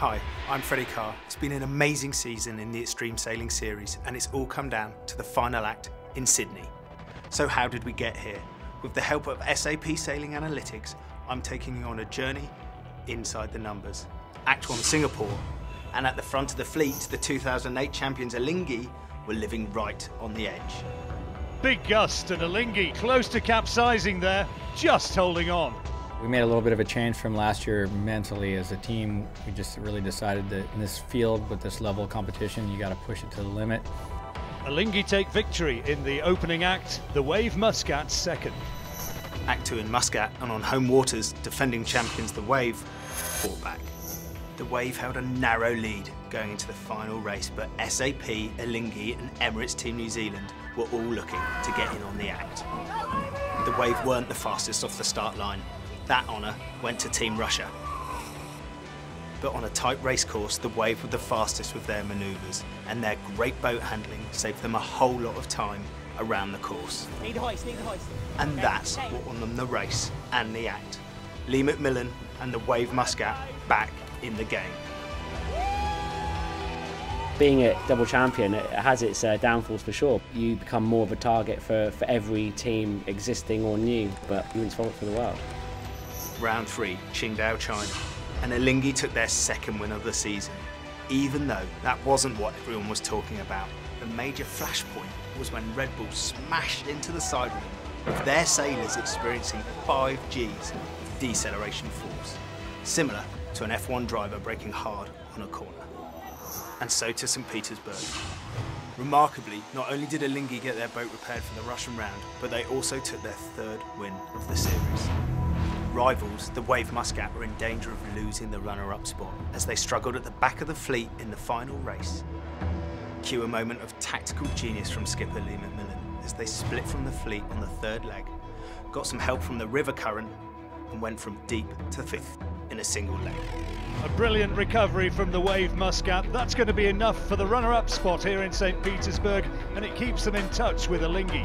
Hi, I'm Freddie Carr. It's been an amazing season in the Extreme Sailing Series, and it's all come down to the final act in Sydney. So how did we get here? With the help of SAP Sailing Analytics, I'm taking you on a journey inside the numbers. Act 1 Singapore, and at the front of the fleet, the 2008 champions Alinghi were living right on the edge. Big gust and Alinghi close to capsizing there, just holding on. We made a little bit of a change from last year mentally as a team. We just really decided that in this field with this level of competition, you got to push it to the limit. Alinghi take victory in the opening act, the Wave Muscat second. Act 2 in Muscat, and on home waters, defending champions the Wave fought back. The Wave held a narrow lead going into the final race, but SAP, Alinghi and Emirates Team New Zealand were all looking to get in on the act. The Wave weren't the fastest off the start line. That honour went to Team Russia. But on a tight race course, the Wave were the fastest with their manoeuvres, and their great boat handling saved them a whole lot of time around the course. Need a hoist, need a hoist. And that's what won them the race and the act. Lee McMillan and the Wave Muscat back in the game. Being a double champion, it has its downfalls for sure. You become more of a target for every team, existing or new, but you're responsible for the world. Round 3, Qingdao, China, and Alinghi took their second win of the season. Even though that wasn't what everyone was talking about, the major flashpoint was when Red Bull smashed into the sidewall, with their sailors experiencing 5 Gs of deceleration force, similar to an F1 driver braking hard on a corner. And so to St. Petersburg. Remarkably, not only did Alinghi get their boat repaired for the Russian round, but they also took their 3rd win of the series. Rivals, the Wave Muscat, were in danger of losing the runner-up spot as they struggled at the back of the fleet in the final race. Cue a moment of tactical genius from skipper Lee McMillan as they split from the fleet on the 3rd leg, got some help from the river current, and went from deep to 5th in a single leg. A brilliant recovery from the Wave Muscat. That's going to be enough for the runner-up spot here in St. Petersburg, and it keeps them in touch with Alinghi.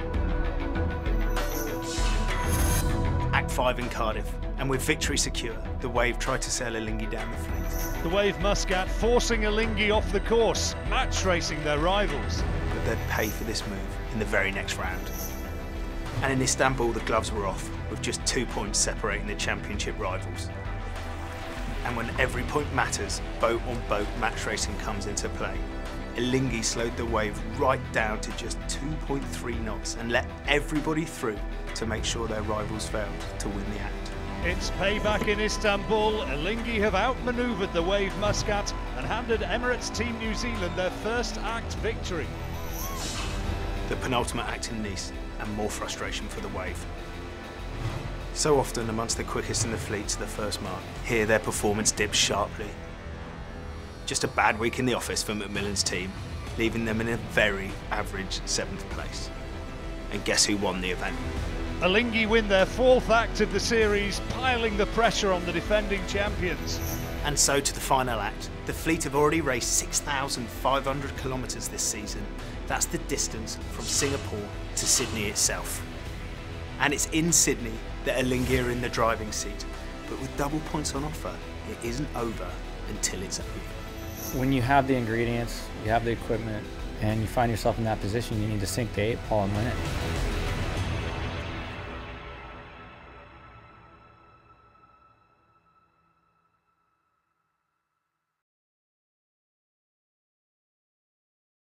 Act 5 in Cardiff, and with victory secure, the Wave tried to sail Alinghi down the fleet. The Wave Muscat forcing Alinghi off the course, match racing their rivals. But they'd pay for this move in the very next round. And in Istanbul, the gloves were off, with just 2 points separating the championship rivals. And when every point matters, boat-on-boat match racing comes into play. Alinghi slowed the Wave right down to just 2.3 knots and let everybody through to make sure their rivals failed to win the act. It's payback in Istanbul. Alinghi have outmanoeuvred the Wave Muscat and handed Emirates Team New Zealand their first act victory. The penultimate act in Nice, and more frustration for the Wave. So often amongst the quickest in the fleet to the first mark, here their performance dips sharply. Just a bad week in the office for McMillan's team, leaving them in a very average 7th place. And guess who won the event? Alinghi win their 4th act of the series, piling the pressure on the defending champions. And so to the final act. The fleet have already raced 6,500 kilometres this season. That's the distance from Singapore to Sydney itself. And it's in Sydney that Alinghi are in the driving seat. But with double points on offer, it isn't over until it's over. When you have the ingredients, you have the equipment, and you find yourself in that position, you need to sink the 8 ball and win it.